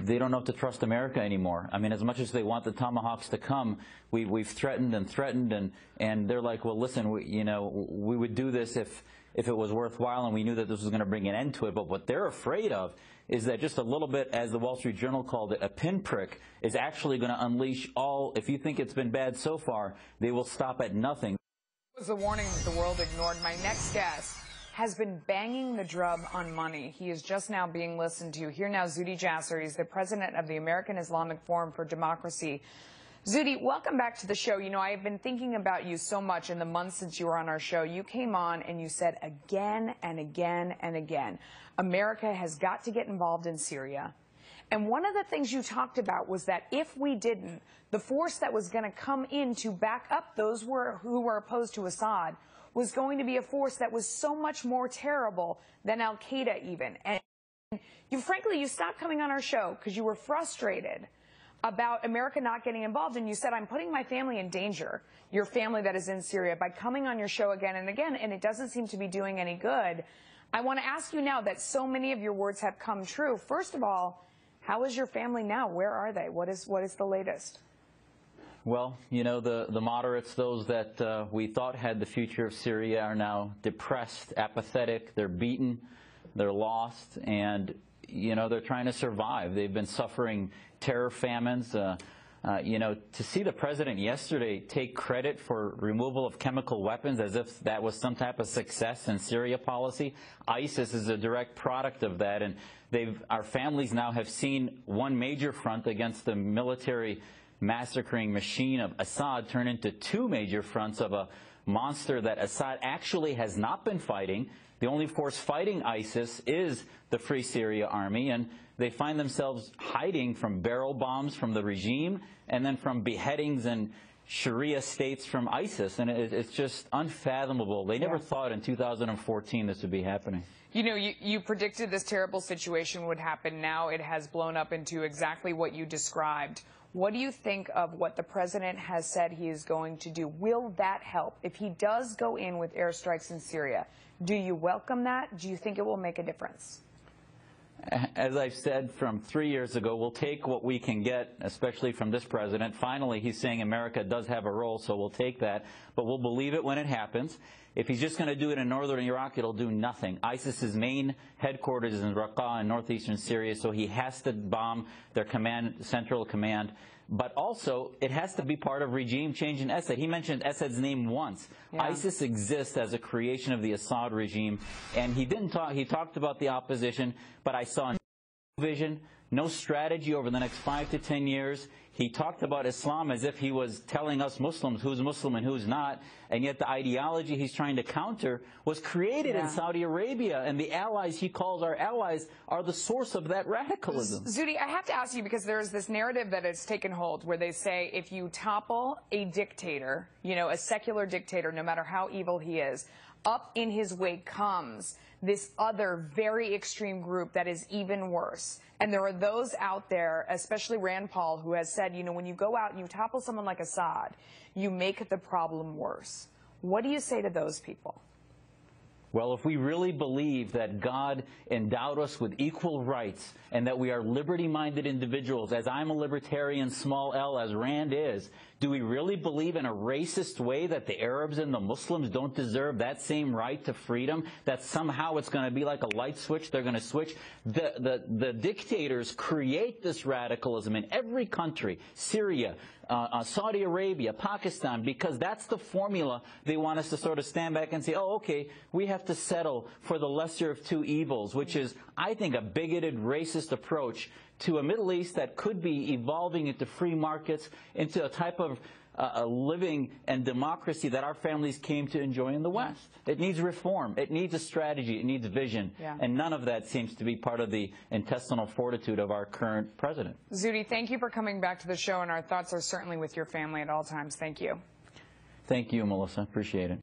they don't know if to trust America anymore. I mean, as much as they want the Tomahawks to come, we've threatened and threatened, and they're like, well, listen, we would do this if it was worthwhile, and we knew that this was going to bring an end to it. But what they're afraid of is that just a little bit, as the Wall Street Journal called it, a pinprick is actually going to unleash all. If you think it's been bad so far, they will stop at nothing. It was the warning that the world ignored. My next guest has been banging the drum on money. He is just now being listened to. Here now, Zuhdi Jasser. He's the president of the American Islamic Forum for Democracy. Zuhdi, welcome back to the show. You know, I have been thinking about you so much in the months since you were on our show. You came on and you said again and again and again, America has got to get involved in Syria. And one of the things you talked about was that if we didn't, the force that was going to come in to back up those who were opposed to Assad was going to be a force that was so much more terrible than al-Qaeda even. And you stopped coming on our show because you were frustrated about America not getting involved, and you said, I'm putting my family in danger, your family that is in Syria, by coming on your show again and again, and it doesn't seem to be doing any good. I want to ask you now that so many of your words have come true. First of all, how is your family now? Where are they? What is the latest? Well, you know, the moderates, those that we thought had the future of Syria, are now depressed, apathetic, they're beaten, they're lost, and, you know, they're trying to survive. They've been suffering terror famines. You know, to see the president yesterday take credit for removal of chemical weapons as if that was some type of success in Syria policy. ISIS is a direct product of that, and our families now have seen one major front against the military massacring machine of Assad turn into two major fronts of a monster that Assad actually has not been fighting. The only force fighting ISIS is the Free Syria Army, and they find themselves hiding from barrel bombs from the regime and then from beheadings and Sharia states from ISIS. And it's just unfathomable. They never thought in 2014 this would be happening. You know, you predicted this terrible situation would happen. Now it has blown up into exactly what you described. What do you think of what the president has said he is going to do? Will that help? If he does go in with airstrikes in Syria, do you welcome that? Do you think it will make a difference? As I've said from 3 years ago, we'll take what we can get, especially from this president. Finally, he's saying America does have a role, so we'll take that. But we'll believe it when it happens. If he's just going to do it in northern Iraq, it'll do nothing. ISIS's main headquarters is in Raqqa in northeastern Syria, so he has to bomb their central command. But also, it has to be part of regime change in Assad. He mentioned Assad's name once. ISIS exists as a creation of the Assad regime, and he talked about the opposition, but I saw no vision, no strategy over the next 5 to 10 years. He talked about Islam as if he was telling us Muslims who's Muslim and who's not, and yet the ideology he's trying to counter was created in Saudi Arabia, and the allies he calls our allies are the source of that radicalism. Zuhdi, I have to ask you, because there's this narrative that has taken hold where they say if you topple a dictator, you know, a secular dictator, no matter how evil he is, up in his wake comes this other very extreme group that is even worse. And there are those out there, especially Rand Paul, who has said, you know, when you go out and you topple someone like Assad, you make the problem worse. What do you say to those people? Well, if we really believe that God endowed us with equal rights and that we are liberty-minded individuals, as I'm a libertarian, small l, as Rand is, do we really believe in a racist way that the Arabs and the Muslims don't deserve that same right to freedom, that somehow it's going to be like a light switch, they're going to switch? The dictators create this radicalism in every country, Syria, Saudi Arabia, Pakistan, because that's the formula they want us to sort of stand back and say, oh, okay, we have to settle for the lesser of two evils, which is, I think, a bigoted, racist approach to a Middle East that could be evolving into free markets, into a type of a living and democracy that our families came to enjoy in the West. It needs reform. It needs a strategy. It needs vision. And none of that seems to be part of the intestinal fortitude of our current president. Zuhdi, thank you for coming back to the show, and our thoughts are certainly with your family at all times. Thank you. Thank you, Melissa. Appreciate it.